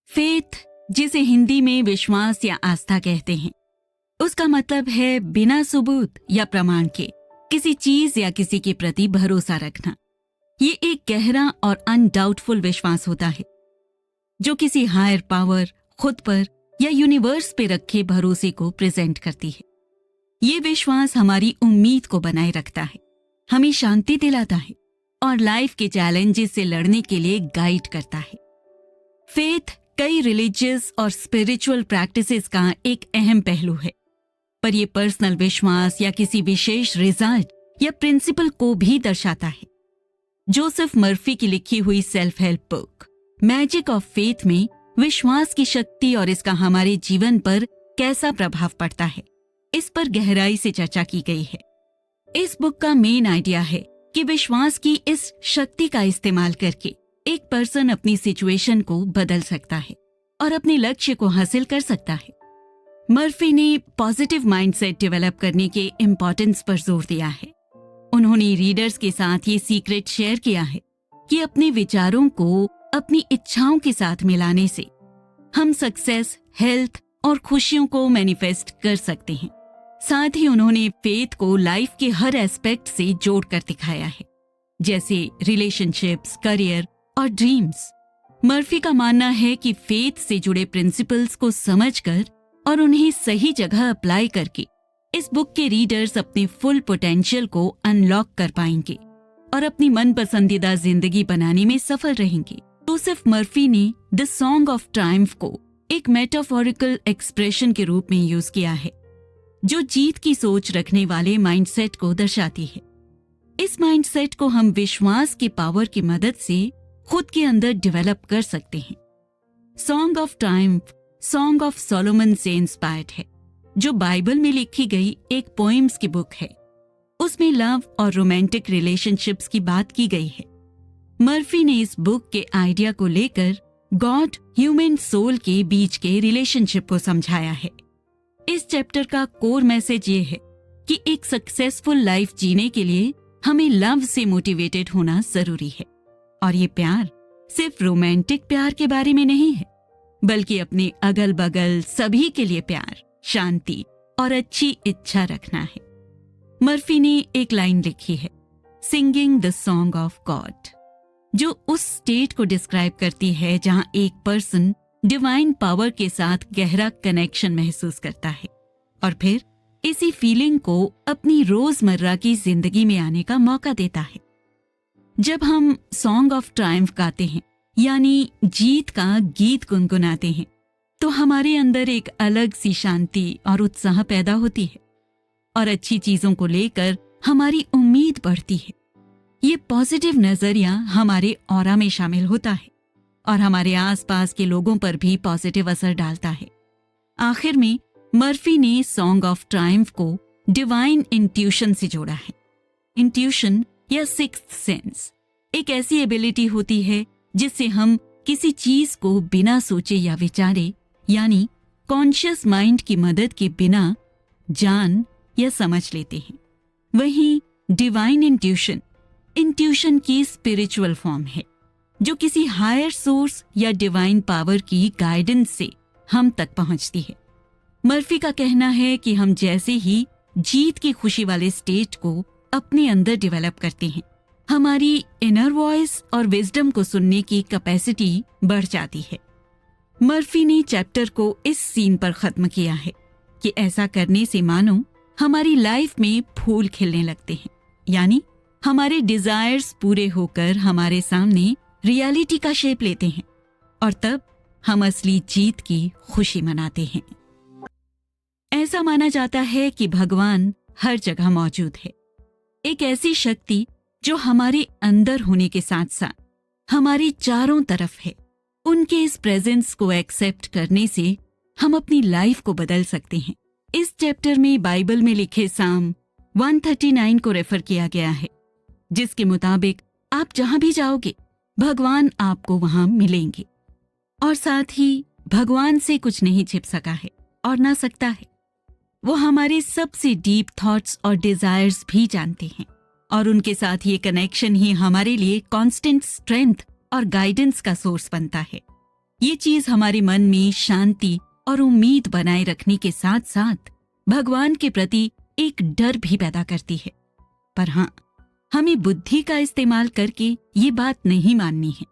Faith, जिसे हिंदी में विश्वास या आस्था कहते हैं, उसका मतलब है बिना सबूत या प्रमाण के किसी चीज या किसी के प्रति भरोसा रखना। ये एक गहरा और अनडाउटफुल विश्वास होता है जो किसी हायर पावर, खुद पर या यूनिवर्स पे रखे भरोसे को प्रेजेंट करती है। ये विश्वास हमारी उम्मीद को बनाए रखता है, हमें शांति दिलाता है और लाइफ के चैलेंजेस से लड़ने के लिए गाइड करता है। फेथ कई रिलीजियस और स्पिरिचुअल प्रैक्टिसेस का एक अहम पहलू है, पर यह पर्सनल विश्वास या किसी विशेष रिजल्ट या प्रिंसिपल को भी दर्शाता है। जोसेफ मर्फी की लिखी हुई self help book magic of faith में विश्वास की शक्ति और इसका हमारे जीवन पर कैसा प्रभाव पड़ता है, इस पर गहराई से चर्चा की गई है। इस बुक का मेन आइडिया है कि विश्वास की इस शक्ति का इस्तेमाल करके एक पर्सन अपनी सिचुएशन को बदल सकता है और अपने लक्ष्य को हासिल कर सकता है। मर्फी ने पॉजिटिव माइंडसेट डेवलप करने के इम्पोर्टेंस पर जोर दिया है। उन्होंने रीडर्स के साथ ये सीक्रेट शेयर किया है कि अपने विचारों को अपनी इच्छाओं के साथ मिलाने से हम सक्सेस, हेल्थ और खुशियों को मैनिफेस्ट कर सकते हैं। साथ ही उन्होंने फेथ को लाइफ के हर एस्पेक्ट से जोड़कर दिखाया है, जैसे रिलेशनशिप्स, करियर और ड्रीम्स। मर्फी का मानना है कि फेथ से जुड़े प्रिंसिपल्स को समझकर और उन्हें सही जगह अप्लाई करके इस बुक के रीडर्स अपने फुल पोटेंशियल को अनलॉक कर पाएंगे और अपनी मन पसंदीदा जिंदगी बनाने में सफल रहेंगे। जोसेफ मर्फी ने द सॉन्ग ऑफ ट्रायम्फ को एक मेटाफोरिकल एक्सप्रेशन के रूप में यूज किया है, जो जीत की सोच रखने वाले माइंडसेट को दर्शाती है। इस माइंडसेट को हम विश्वास की पावर की मदद से खुद के अंदर डेवलप कर सकते हैं। Song of Triumph song of Solomon से इंस्पायर्ड है, जो बाइबल में लिखी गई एक पोएम्स की बुक है। उसमें लव और रोमांटिक रिलेशनशिप्स की बात की गई है। मर्फी ने इस बुक के आइडिया को लेकर गॉड ह्यूमन सोल के बीच के रिलेशनशिप को समझाया है। इस चैप्टर का कोर मैसेज ये है कि एक सक्सेसफुल लाइफ जीने के लिए हमें लव से मोटिवेटेड होना जरूरी है, और ये प्यार सिर्फ रोमांटिक प्यार के बारे में नहीं है, बल्कि अपने अगल बगल सभी के लिए प्यार, शांति और अच्छी इच्छा रखना है। मर्फी ने एक लाइन लिखी है, singing the song of God, जो उस स्टेट को डिस्क्राइब करती है जहां एक पर्सन डिवाइन पावर के साथ गहरा कनेक्शन महसूस करता है और फिर इसी फीलिंग को अपनी रोजमर्रा की जिंदगी में आने का मौका देता है। जब हम सॉन्ग ऑफ ट्रायम्फ गाते हैं, यानी जीत का गीत गुनगुनाते हैं, तो हमारे अंदर एक अलग सी शांति और उत्साह पैदा होती है और अच्छी चीजों को लेकर हमारी उम्मीद बढ़ती है। ये पॉजिटिव नजरिया हमारे ऑरा में शामिल होता है और हमारे आसपास के लोगों पर भी पॉजिटिव असर डालता है। आखिर में मर्फी ने सॉन्ग ऑफ ट्रायम्फ को डिवाइन इंट्यूशन से जोड़ा है। इंट्यूशन या सिक्स्थ सेंस एक ऐसी एबिलिटी होती है जिससे हम किसी चीज को बिना सोचे या विचारे, यानी कॉन्शियस माइंड की मदद के बिना जान या समझ लेते हैं। वहीं डिवाइन इंट्यूशन की स्पिरिचुअल फॉर्म है, जो किसी हायर सोर्स या डिवाइन पावर की गाइडेंस से हम तक पहुंचती है। मर्फी का कहना है कि हम जैसे ही जीत की खुशी वाले स्टेट को अपने अंदर डेवलप करते हैं, हमारी इनर वॉइस और विजडम को सुनने की कैपेसिटी बढ़ जाती है। मर्फी ने चैप्टर को इस सीन पर खत्म किया है कि ऐसा करने से मानो हमारी लाइफ में फूल खिलने लगते हैं, यानी हमारे डिजायर्स पूरे होकर हमारे सामने रियलिटी का शेप लेते हैं और तब हम असली जीत की खुशी मनाते हैं। ऐसा माना जाता है कि भगवान हर जगह मौजूद है, एक ऐसी शक्ति जो हमारे अंदर होने के साथ साथ हमारे चारों तरफ है। उनके इस प्रेजेंस को एक्सेप्ट करने से हम अपनी लाइफ को बदल सकते हैं। इस चैप्टर में बाइबल में लिखे साम 139 को रेफर किया गया है, जिसके मुताबिक आप जहां भी जाओगे भगवान आपको वहां मिलेंगे, और साथ ही भगवान से कुछ नहीं छिप सका है और ना सकता है। वो हमारे सबसे डीप थॉट्स और डिजायर्स भी जानते हैं, और उनके साथ ये कनेक्शन ही हमारे लिए कांस्टेंट स्ट्रेंथ और गाइडेंस का सोर्स बनता है। ये चीज हमारे मन में शांति और उम्मीद बनाए रखने के साथ साथ भगवान के प्रति एक डर भी पैदा करती है। पर हाँ, हमें बुद्धि का इस्तेमाल करके ये बात नहीं माननी है,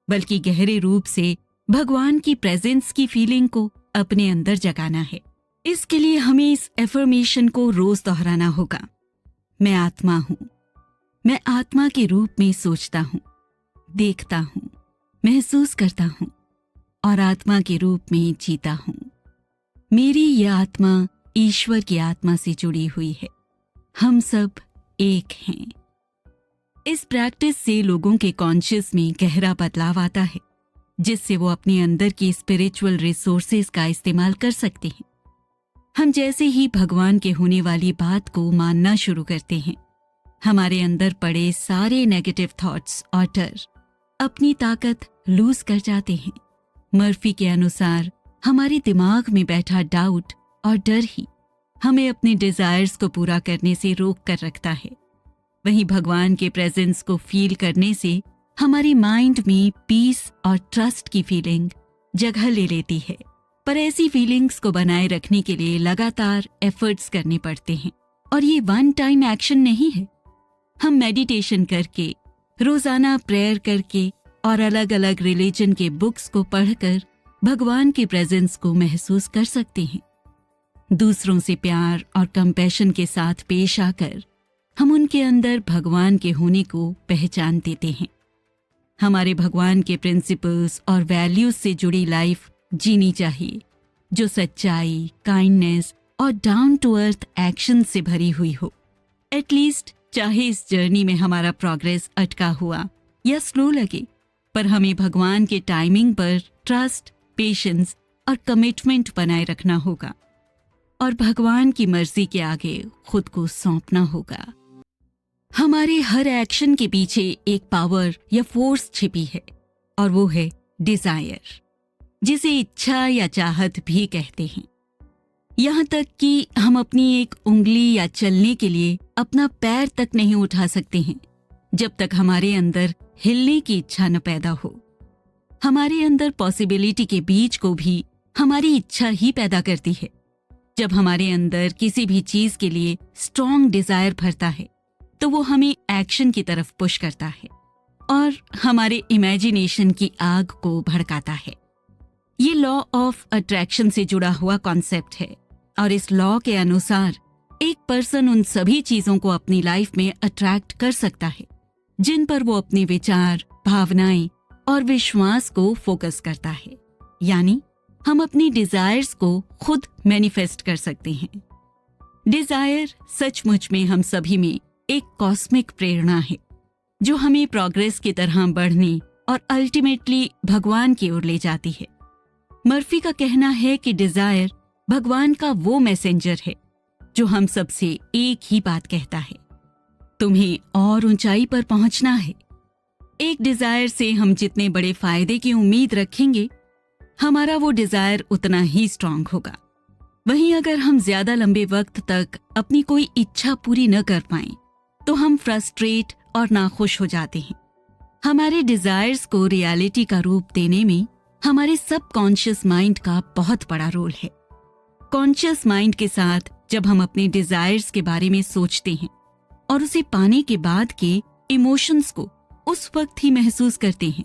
बल्कि गहरे रूप से भगवान की प्रेजेंस की फीलिंग को अपने अंदर जगाना है। इसके लिए हमें इस एफर्मेशन को रोज दोहराना होगा। मैं आत्मा हूं। मैं आत्मा के रूप में सोचता हूं, देखता हूं, महसूस करता हूं और आत्मा के रूप में जीता हूं। मेरी यह आत्मा ईश्वर की आत्मा से जुड़ी हुई है। हम सब एक हैं। इस प्रैक्टिस से लोगों के कॉन्शियस में गहरा बदलाव आता है, जिससे वो अपने अंदर की स्पिरिचुअल रिसोर्सेज का इस्तेमाल कर सकते हैं। हम जैसे ही भगवान के होने वाली बात को मानना शुरू करते हैं, हमारे अंदर पड़े सारे नेगेटिव थॉट्स और डर अपनी ताकत लूज कर जाते हैं। मर्फी के अनुसार हमारे दिमाग में बैठा डाउट और डर ही हमें अपने डिजायर्स को पूरा करने से रोक कर रखता है। वहीं भगवान के प्रेजेंस को फील करने से हमारी माइंड में पीस और ट्रस्ट की फीलिंग जगह ले लेती है। पर ऐसी फीलिंग्स को बनाए रखने के लिए लगातार एफर्ट्स करने पड़ते हैं और ये वन टाइम एक्शन नहीं है। हम मेडिटेशन करके, रोजाना प्रेयर करके और अलग अलग रिलीजन के बुक्स को पढ़कर भगवान के प्रेजेंस को महसूस कर सकते हैं। दूसरों से प्यार और कंपैशन के साथ पेश आकर हम उनके अंदर भगवान के होने को पहचान देते हैं। हमारे भगवान के प्रिंसिपल्स और वैल्यूज से जुड़ी लाइफ जीनी चाहिए, जो सच्चाई, काइंडनेस और डाउन टू अर्थ एक्शन से भरी हुई हो। एटलीस्ट चाहे इस जर्नी में हमारा प्रोग्रेस अटका हुआ या स्लो लगे, पर हमें भगवान के टाइमिंग पर ट्रस्ट, पेशेंस और कमिटमेंट बनाए रखना होगा और भगवान की मर्जी के आगे खुद को सौंपना होगा। हमारे हर एक्शन के पीछे एक पावर या फोर्स छिपी है और वो है डिजायर, जिसे इच्छा या चाहत भी कहते हैं। यहाँ तक कि हम अपनी एक उंगली या चलने के लिए अपना पैर तक नहीं उठा सकते हैं जब तक हमारे अंदर हिलने की इच्छा न पैदा हो। हमारे अंदर पॉसिबिलिटी के बीज को भी हमारी इच्छा ही पैदा करती है। जब हमारे अंदर किसी भी चीज के लिए स्ट्रॉन्ग डिजायर भरता है तो वो हमें एक्शन की तरफ पुश करता है और हमारे इमेजिनेशन की आग को भड़काता है। ये लॉ ऑफ अट्रैक्शन से जुड़ा हुआ कॉन्सेप्ट है और इस लॉ के अनुसार एक पर्सन उन सभी चीजों को अपनी लाइफ में अट्रैक्ट कर सकता है जिन पर वो अपने विचार, भावनाएं और विश्वास को फोकस करता है। यानी हम अपनी डिजायर्स को खुद मैनिफेस्ट कर सकते हैं। डिजायर सचमुच में हम सभी में एक कॉस्मिक प्रेरणा है जो हमें प्रोग्रेस की तरह बढ़ने और अल्टीमेटली भगवान की ओर ले जाती है। मर्फी का कहना है कि डिजायर भगवान का वो मैसेंजर है जो हम सबसे एक ही बात कहता है, तुम्हें और ऊंचाई पर पहुंचना है। एक डिजायर से हम जितने बड़े फायदे की उम्मीद रखेंगे, हमारा वो डिजायर उतना ही स्ट्रांग होगा। वहीं अगर हम ज्यादा लंबे वक्त तक अपनी कोई इच्छा पूरी न कर पाएं, तो हम फ्रस्ट्रेट और नाखुश हो जाते हैं। हमारे डिजायर्स को रियलिटी का रूप देने में हमारे सबकॉन्शियस माइंड का बहुत बड़ा रोल है। कॉन्शियस माइंड के साथ जब हम अपने डिजायर्स के बारे में सोचते हैं और उसे पाने के बाद के इमोशंस को उस वक्त ही महसूस करते हैं,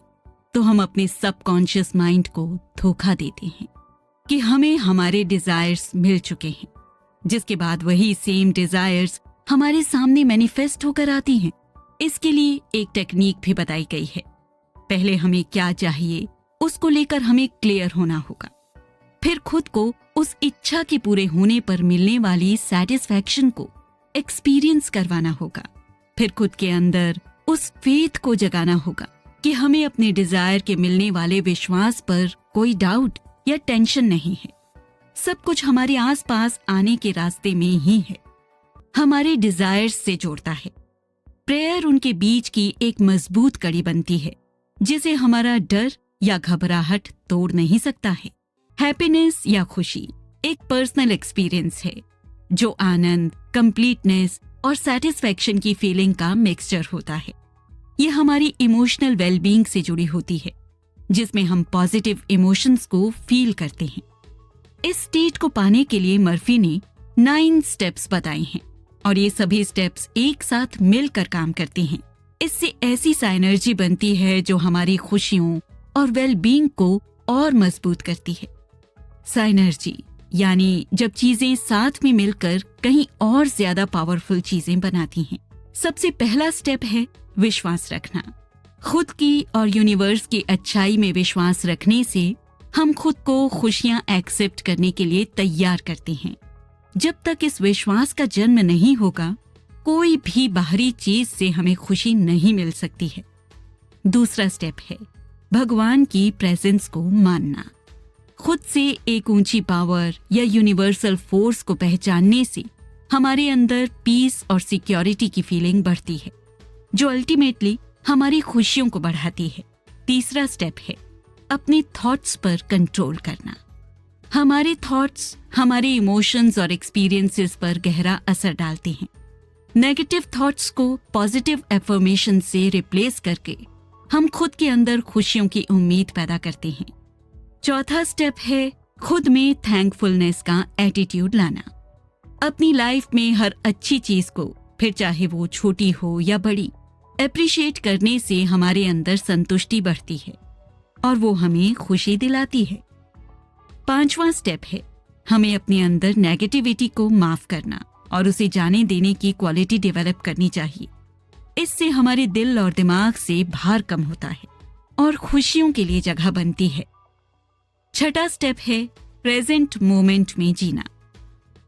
तो हम अपने सबकॉन्शियस माइंड को धोखा देते हैं कि हमें हमारे डिजायर्स मिल चुके हैं, जिसके बाद वही सेम डिजायर्स हमारे सामने मैनिफेस्ट होकर आती हैं। इसके लिए एक टेक्निक भी बताई गई है। पहले हमें क्या चाहिए उसको लेकर हमें क्लियर होना होगा, फिर खुद को उस इच्छा के पूरे होने पर मिलने वाली सैटिस्फैक्शन को एक्सपीरियंस करवाना होगा, फिर खुद के अंदर उस फेथ को जगाना होगा कि हमें अपने डिजायर के मिलने वाले विश्वास पर कोई डाउट या टेंशन नहीं है। सब कुछ हमारे आसपास आने के रास्ते में ही है, हमारे डिजायर्स से जोड़ता है। प्रेयर उनके बीच की एक मजबूत कड़ी बनती है जिसे हमारा डर या घबराहट तोड़ नहीं सकता है। हैप्पीनेस या खुशी एक पर्सनल एक्सपीरियंस है जो आनंद, कंप्लीटनेस और सैटिस्फैक्शन की फीलिंग का मिक्सचर होता है। ये हमारी इमोशनल वेलबींग से जुड़ी होती है, जिसमें हम पॉजिटिव इमोशंस को फील करते हैं। इस स्टेट को पाने के लिए मर्फी ने 9 स्टेप्स बताए हैं और ये सभी स्टेप्स एक साथ मिलकर काम करते हैं। इससे ऐसी साइनर्जी बनती है जो हमारी खुशियों और वेलबींग को और मजबूत करती है। साइनर्जी यानी जब चीजें साथ में मिलकर कहीं और ज्यादा पावरफुल चीजें बनाती हैं। सबसे पहला स्टेप है विश्वास रखना। खुद की और यूनिवर्स की अच्छाई में विश्वास रखने से हम खुद को खुशियां एक्सेप्ट करने के लिए तैयार करते हैं। जब तक इस विश्वास का जन्म नहीं होगा, कोई भी बाहरी चीज से हमें खुशी नहीं मिल सकती है। दूसरा स्टेप है भगवान की प्रेजेंस को मानना। खुद से एक ऊंची पावर या यूनिवर्सल फोर्स को पहचानने से हमारे अंदर पीस और सिक्योरिटी की फीलिंग बढ़ती है, जो अल्टीमेटली हमारी खुशियों को बढ़ाती है। तीसरा स्टेप है अपने थॉट्स पर कंट्रोल करना। हमारे थॉट्स हमारे इमोशंस और एक्सपीरियंसेस पर गहरा असर डालते हैं। नेगेटिव थॉट्स को पॉजिटिव एफर्मेशन से रिप्लेस करके हम खुद के अंदर खुशियों की उम्मीद पैदा करते हैं। चौथा स्टेप है खुद में थैंकफुलनेस का एटीट्यूड लाना। अपनी लाइफ में हर अच्छी चीज को, फिर चाहे वो छोटी हो या बड़ी, एप्रिशिएट करने से हमारे अंदर संतुष्टि बढ़ती है और वो हमें खुशी दिलाती है। पांचवा स्टेप है हमें अपने अंदर नेगेटिविटी को माफ करना और उसे जाने देने की क्वालिटी डेवलप करनी चाहिए। इससे हमारे दिल और दिमाग से भार कम होता है और खुशियों के लिए जगह बनती है। छठा स्टेप है प्रेजेंट मोमेंट में जीना।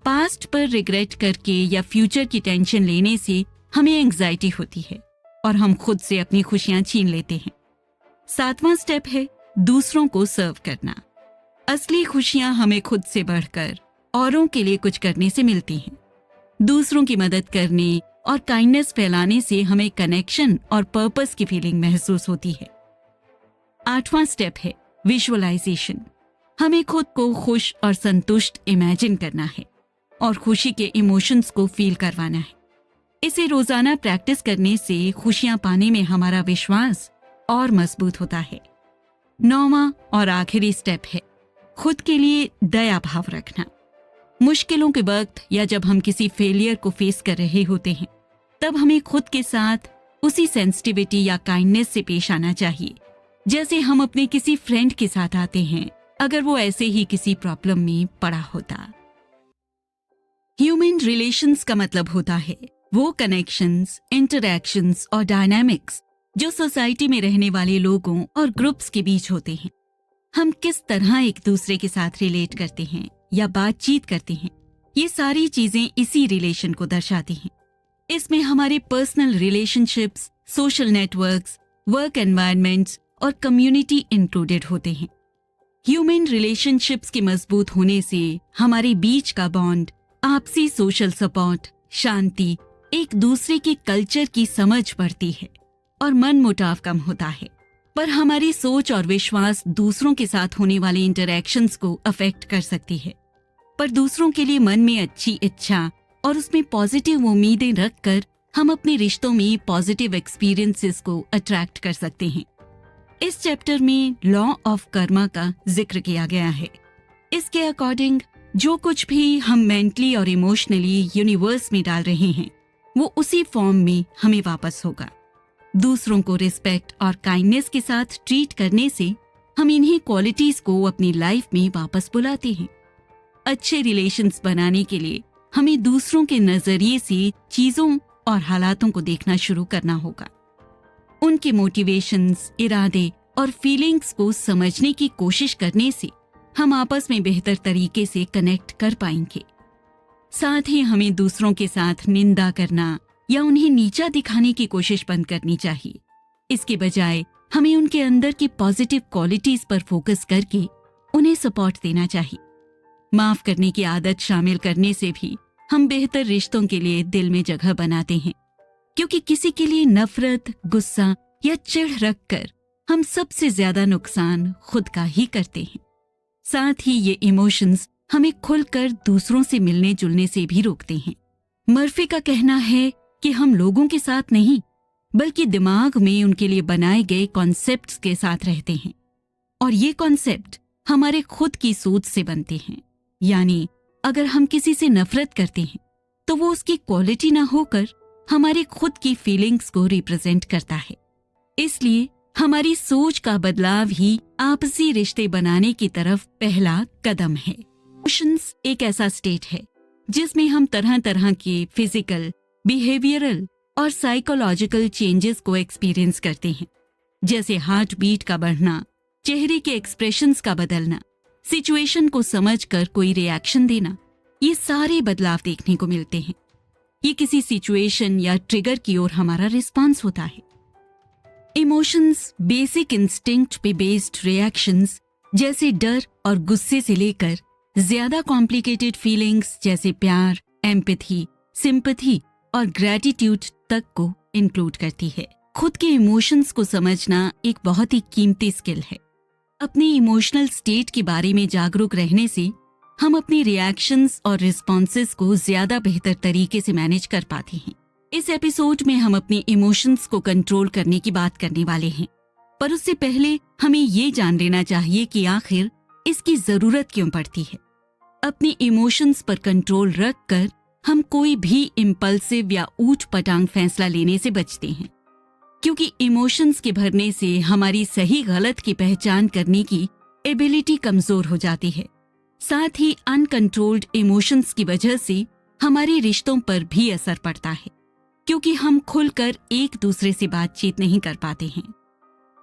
पास्ट पर रिग्रेट करके या फ्यूचर की टेंशन लेने से हमें एंग्जाइटी होती है और हम खुद से अपनी खुशियां छीन लेते हैं। सातवां स्टेप है दूसरों को सर्व करना। असली खुशियां हमें खुद से बढ़कर औरों के लिए कुछ करने से मिलती हैं। दूसरों की मदद करने और काइंडनेस फैलाने से हमें कनेक्शन और पर्पस की फीलिंग महसूस होती है। आठवां स्टेप है विजुअलाइजेशन। हमें खुद को खुश और संतुष्ट इमेजिन करना है और खुशी के इमोशंस को फील करवाना है। इसे रोजाना प्रैक्टिस करने से खुशियां पाने में हमारा विश्वास और मजबूत होता है। 9वां और आखिरी स्टेप है खुद के लिए दया भाव रखना। मुश्किलों के वक्त या जब हम किसी फेलियर को फेस कर रहे होते हैं, तब हमें खुद के साथ उसी सेंसिटिविटी या काइंडनेस से पेश आना चाहिए जैसे हम अपने किसी फ्रेंड के साथ आते हैं अगर वो ऐसे ही किसी प्रॉब्लम में पड़ा होता। ह्यूमन रिलेशंस का मतलब होता है वो कनेक्शंस, इंटरैक्शंस और डायनामिक्स जो सोसाइटी में रहने वाले लोगों और ग्रुप्स के बीच होते हैं। हम किस तरह एक दूसरे के साथ रिलेट करते हैं या बातचीत करते हैं, ये सारी चीजें इसी रिलेशन को दर्शाती हैं। इसमें हमारे personal relationships, social networks, work environments और कम्युनिटी इंक्लूडेड होते हैं। ह्यूमन रिलेशनशिप्स के मजबूत होने से हमारे बीच का बॉन्ड, आपसी सोशल सपोर्ट, शांति, एक दूसरे के कल्चर की समझ बढ़ती है और मन मुटाव कम होता है। पर हमारी सोच और विश्वास दूसरों के साथ होने वाले इंटरैक्शंस को अफेक्ट कर सकती है। पर दूसरों के लिए मन में अच्छी इच्छा और उसमें पॉजिटिव उम्मीदें रखकर हम अपने रिश्तों में पॉजिटिव एक्सपीरियंसेस को अट्रैक्ट कर सकते हैं। इस चैप्टर में लॉ ऑफ कर्मा का जिक्र किया गया है। इसके अकॉर्डिंग जो कुछ भी हम मेंटली और इमोशनली यूनिवर्स में डाल रहे हैं, वो उसी फॉर्म में हमें वापस होगा। दूसरों को रिस्पेक्ट और काइंडनेस के साथ ट्रीट करने से हम इन्हीं क्वालिटीज को अपनी लाइफ में वापस बुलाते हैं। अच्छे रिलेशंस बनाने के लिए हमें दूसरों के नजरिए से चीजों और हालातों को देखना शुरू करना होगा। उनके मोटिवेशंस, इरादे और फीलिंग्स को समझने की कोशिश करने से हम आपस में बेहतर तरीके से कनेक्ट कर पाएंगे। साथ ही हमें दूसरों के साथ निंदा करना या उन्हें नीचा दिखाने की कोशिश बंद करनी चाहिए। इसके बजाय हमें उनके अंदर की पॉजिटिव क्वालिटीज पर फोकस करके उन्हें सपोर्ट देना चाहिए। माफ करने की आदत शामिल करने से भी हम बेहतर रिश्तों के लिए दिल में जगह बनाते हैं, क्योंकि किसी के लिए नफरत, गुस्सा या चिढ़ रखकर हम सबसे ज्यादा नुकसान खुद का ही करते हैं। साथ ही ये इमोशंस हमें खुलकर दूसरों से मिलने जुलने से भी रोकते हैं। मर्फी का कहना है कि हम लोगों के साथ नहीं, बल्कि दिमाग में उनके लिए बनाए गए कॉन्सेप्ट्स के साथ रहते हैं। और ये कॉन्सेप्ट हमारे खुद की सोच से बनते हैं। यानी अगर हम किसी से नफरत करते हैं तो वो उसकी क्वालिटी ना होकर हमारे खुद की फीलिंग्स को रिप्रेजेंट करता है। इसलिए हमारी सोच का बदलाव ही आपसी रिश्ते बनाने की तरफ पहला कदम है। इमोशंस एक ऐसा स्टेट है जिसमें हम तरह तरह के फिजिकल, बिहेवियरल और साइकोलॉजिकल चेंजेस को एक्सपीरियंस करते हैं, जैसे हार्ट बीट का बढ़ना, चेहरे के एक्सप्रेशंस का बदलना, सिचुएशन को समझकर कोई रिएक्शन देना। ये सारे बदलाव देखने को मिलते हैं। ये किसी सिचुएशन या ट्रिगर की ओर हमारा रिस्पॉन्स होता है। इमोशंस बेसिक इंस्टिंक्ट पे बेस्ड रिएक्शंस जैसे डर और गुस्से से लेकर ज्यादा कॉम्प्लिकेटेड फीलिंग्स जैसे प्यार, एम्पैथी, सिंपैथी और ग्रैटिट्यूड तक को इंक्लूड करती है। खुद के इमोशंस को समझना एक बहुत ही कीमती स्किल है। अपने इमोशनल स्टेट के बारे में जागरूक रहने से हम अपने रिएक्शंस और रिस्पॉन्सेस को ज्यादा बेहतर तरीके से मैनेज कर पाते हैं। इस एपिसोड में हम अपने इमोशंस को कंट्रोल करने की बात करने वाले हैं, पर उससे पहले हमें ये जान लेना चाहिए कि आखिर इसकी जरूरत क्यों पड़ती है। अपने इमोशंस पर कंट्रोल रखकर हम कोई भी इम्पल्सिव या ऊट पटांग फैसला लेने से बचते हैं, क्योंकि इमोशंस के भरने से हमारी सही गलत की पहचान करने की एबिलिटी कमजोर हो जाती है। साथ ही अनकंट्रोल्ड इमोशंस की वजह से हमारे रिश्तों पर भी असर पड़ता है, क्योंकि हम खुलकर एक दूसरे से बातचीत नहीं कर पाते हैं।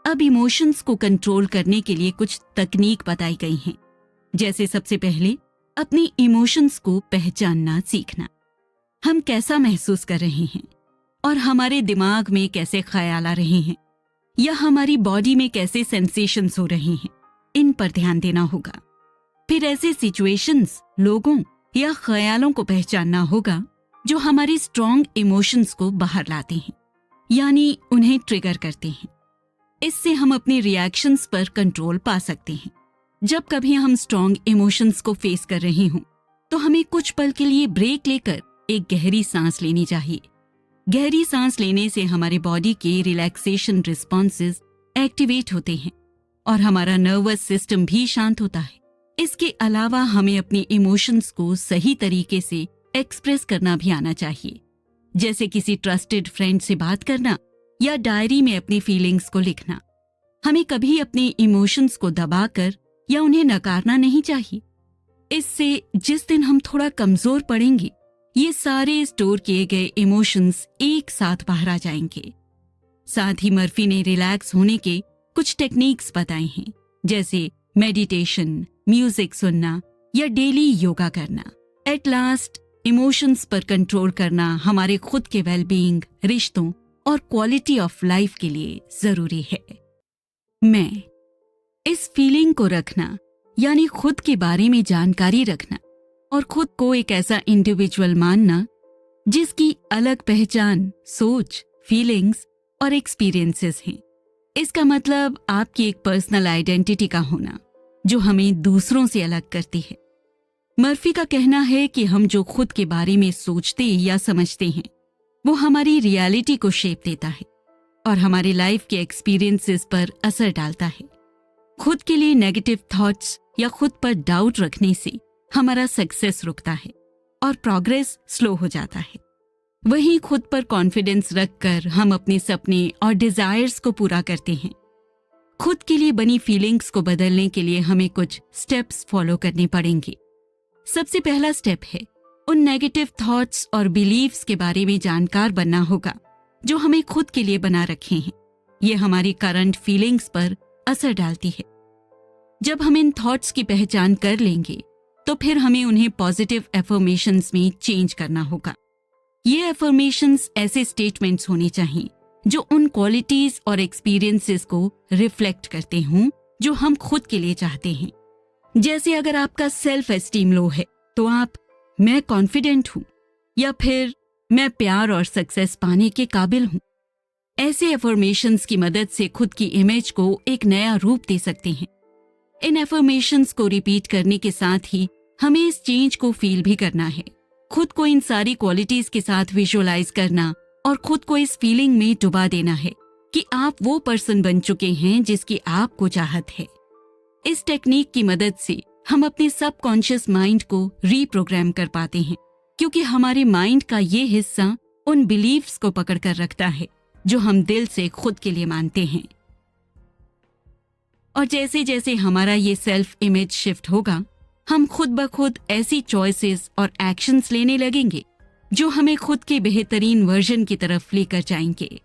अब इमोशंस को कंट्रोल करने के लिए कुछ तकनीक बताई गई हैं, जैसे सबसे पहले अपने इमोशंस को पहचानना सीखना। हम कैसा महसूस कर रहे हैं और हमारे दिमाग में कैसे ख्याल आ रहे हैं या हमारी बॉडी में कैसे सेंसेशंस हो रहे हैं, इन पर ध्यान देना होगा। फिर ऐसे सिचुएशंस, लोगों या ख्यालों को पहचानना होगा जो हमारी स्ट्रॉन्ग इमोशंस को बाहर लाते हैं, यानी उन्हें ट्रिगर करते हैं। इससे हम अपने रिएक्शंस पर कंट्रोल पा सकते हैं। जब कभी हम स्ट्रॉन्ग इमोशंस को फेस कर रहे हों तो हमें कुछ पल के लिए ब्रेक लेकर एक गहरी सांस लेनी चाहिए। गहरी सांस लेने से हमारे बॉडी के रिलैक्सेशन रिस्पॉन्सेस एक्टिवेट होते हैं और हमारा नर्वस सिस्टम भी शांत होता है। इसके अलावा हमें अपने इमोशंस को सही तरीके से एक्सप्रेस करना भी आना चाहिए, जैसे किसी ट्रस्टेड फ्रेंड से बात करना या डायरी में अपनी फीलिंग्स को लिखना। हमें कभी अपने इमोशंस को दबाकर या उन्हें नकारना नहीं चाहिए। इससे जिस दिन हम थोड़ा कमजोर पड़ेंगे, ये सारे स्टोर किए गए इमोशंस एक साथ बाहर आ जाएंगे। साथ ही मर्फी ने रिलैक्स होने के कुछ टेक्निक्स बताए हैं, जैसे मेडिटेशन, म्यूजिक सुनना या डेली योगा करना। एट लास्ट, इमोशंस पर कंट्रोल करना हमारे खुद के वेलबीइंग, रिश्तों और क्वालिटी ऑफ लाइफ के लिए जरूरी है। मैं इस फीलिंग को रखना यानी खुद के बारे में जानकारी रखना और खुद को एक ऐसा इंडिविजुअल मानना जिसकी अलग पहचान, सोच, फीलिंग्स और एक्सपीरियंसेस हैं। इसका मतलब आपकी एक पर्सनल आइडेंटिटी का होना जो हमें दूसरों से अलग करती है। मर्फी का कहना है कि हम जो खुद के बारे में सोचते या समझते हैं वो हमारी रियलिटी को शेप देता है और हमारे लाइफ के एक्सपीरियंसेस पर असर डालता है। खुद के लिए नेगेटिव थॉट्स या खुद पर डाउट रखने से हमारा सक्सेस रुकता है और प्रोग्रेस स्लो हो जाता है। वहीं खुद पर कॉन्फिडेंस रखकर हम अपने सपने और डिजायर्स को पूरा करते हैं। खुद के लिए बनी फीलिंग्स को बदलने के लिए हमें कुछ स्टेप्स फॉलो करने पड़ेंगे। सबसे पहला स्टेप है उन नेगेटिव थॉट्स और बिलीव्स के बारे में जानकार बनना होगा जो हमें खुद के लिए बना रखे हैं। ये हमारी करंट फीलिंग्स पर असर डालती है। जब हम इन थॉट्स की पहचान कर लेंगे तो फिर हमें उन्हें पॉजिटिव एफर्मेशंस में चेंज करना होगा। ये एफर्मेशंस ऐसे स्टेटमेंट्स होने चाहिए जो उन क्वालिटीज और एक्सपीरियंसेस को रिफ्लेक्ट करते हों जो हम खुद के लिए चाहते हैं। जैसे अगर आपका सेल्फ एस्टीम लो है तो आप मैं कॉन्फिडेंट हूं या फिर मैं प्यार और सक्सेस पाने के काबिल हूं। ऐसे एफर्मेशंस की मदद से खुद की इमेज को एक नया रूप दे सकते हैं। इन एफर्मेशंस को रिपीट करने के साथ ही हमें इस चेंज को फील भी करना है। खुद को इन सारी क्वालिटीज के साथ विजुअलाइज करना और खुद को इस फीलिंग में डुबा देना है कि आप वो पर्सन बन चुके हैं जिसकी आपको चाहत है। इस टेक्निक की मदद से हम अपने सबकॉन्शियस माइंड को रीप्रोग्राम कर पाते हैं, क्योंकि हमारे माइंड का ये हिस्सा उन बिलीव्स को पकड़ कर रखता है जो हम दिल से खुद के लिए मानते हैं। और जैसे जैसे हमारा ये सेल्फ इमेज शिफ्ट होगा, हम खुद ब खुद ऐसी चॉइसेस और एक्शंस लेने लगेंगे जो हमें खुद के बेहतरीन वर्जन की तरफ लेकर जाएंगे।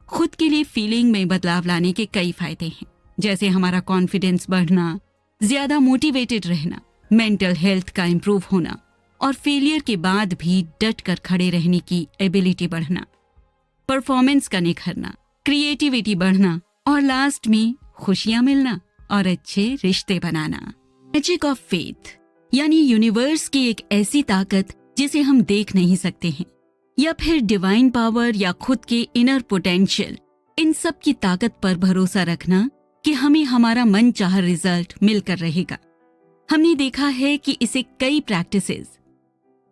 खुद के लिए फीलिंग में बदलाव लाने के कई फायदे हैं, जैसे हमारा कॉन्फिडेंस बढ़ना, ज्यादा मोटिवेटेड रहना, मेंटल हेल्थ का इंप्रूव होना और फेलियर के बाद भी डट कर खड़े रहने की एबिलिटी बढ़ना, परफॉर्मेंस का निखरना, क्रिएटिविटी बढ़ना और लास्ट में खुशियां मिलना और अच्छे रिश्ते बनाना। मैजिक ऑफ फेथ यानी यूनिवर्स की एक ऐसी ताकत जिसे हम देख नहीं सकते हैं, या फिर डिवाइन पावर या खुद के इनर पोटेंशियल, इन सब की ताकत पर भरोसा रखना कि हमें हमारा मन चाह रिजल्ट मिलकर रहेगा। हमने देखा है कि इसे कई प्रैक्टिसेस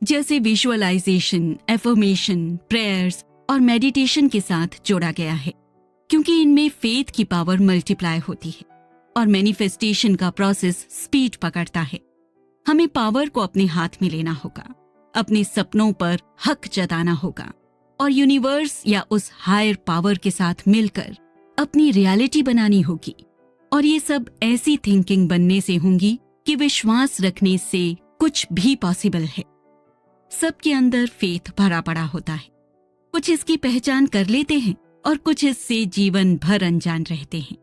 जैसे विजुअलाइजेशन, एफर्मेशन, प्रेयर्स और मेडिटेशन के साथ जोड़ा गया है, क्योंकि इनमें फेथ की पावर मल्टीप्लाई होती है और मैनिफेस्टेशन का प्रोसेस स्पीड पकड़ता है। हमें पावर को अपने हाथ में लेना होगा, अपने सपनों पर हक जताना होगा और यूनिवर्स या उस हायर पावर के साथ मिलकर अपनी रियलिटी बनानी होगी। और ये सब ऐसी थिंकिंग बनने से होंगी कि विश्वास रखने से कुछ भी पॉसिबल है। सबके अंदर फेथ भरा पड़ा होता है, कुछ इसकी पहचान कर लेते हैं और कुछ इससे जीवन भर अनजान रहते हैं।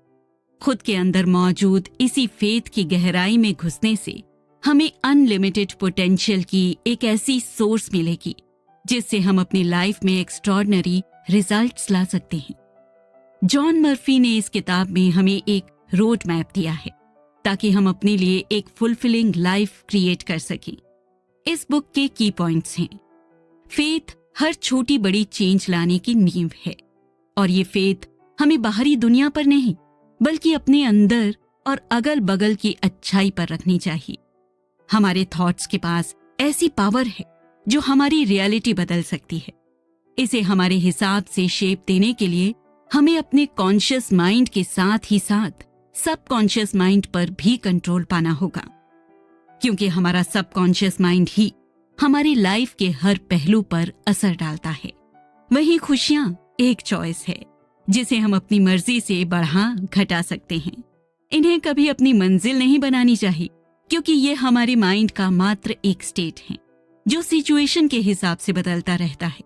खुद के अंदर मौजूद इसी फेथ की गहराई में घुसने से हमें अनलिमिटेड पोटेंशियल की एक ऐसी सोर्स मिलेगी जिससे हम अपनी लाइफ में एक्स्ट्रॉर्डनरी रिजल्ट्स ला सकते हैं। जॉन मर्फी ने इस किताब में हमें एक रोड मैप दिया है ताकि हम अपने लिए एक फुलफिलिंग लाइफ क्रिएट कर सकें। इस बुक के की पॉइंट्स हैं: फेथ हर छोटी बड़ी चेंज लाने की नींव है, और ये फेथ हमें बाहरी दुनिया पर नहीं बल्कि अपने अंदर और अगल बगल की अच्छाई पर रखनी चाहिए। हमारे थॉट्स के पास ऐसी पावर है जो हमारी रियलिटी बदल सकती है। इसे हमारे हिसाब से शेप देने के लिए हमें अपने कॉन्शियस माइंड के साथ ही साथ सबकॉन्शियस माइंड पर भी कंट्रोल पाना होगा, क्योंकि हमारा सबकॉन्शियस माइंड ही हमारी लाइफ के हर पहलू पर असर डालता है। वहीं खुशियां एक चॉइस है जिसे हम अपनी मर्जी से बढ़ा घटा सकते हैं। इन्हें कभी अपनी मंजिल नहीं बनानी चाहिए, क्योंकि ये हमारे माइंड का मात्र एक स्टेट है जो सिचुएशन के हिसाब से बदलता रहता है।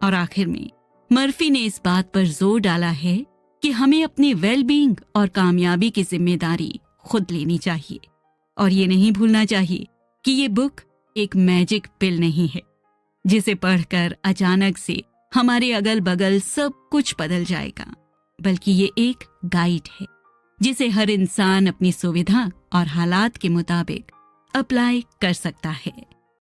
और आखिर में मर्फी ने इस बात पर जोर डाला है कि हमें अपनी वेलबींग और कामयाबी की जिम्मेदारी खुद लेनी चाहिए। और ये नहीं भूलना चाहिए कि ये बुक एक मैजिक पिल नहीं है जिसे पढ़कर अचानक से हमारे अगल बगल सब कुछ बदल जाएगा, बल्कि ये एक गाइड है जिसे हर इंसान अपनी सुविधा और हालात के मुताबिक अप्लाई कर सकता है।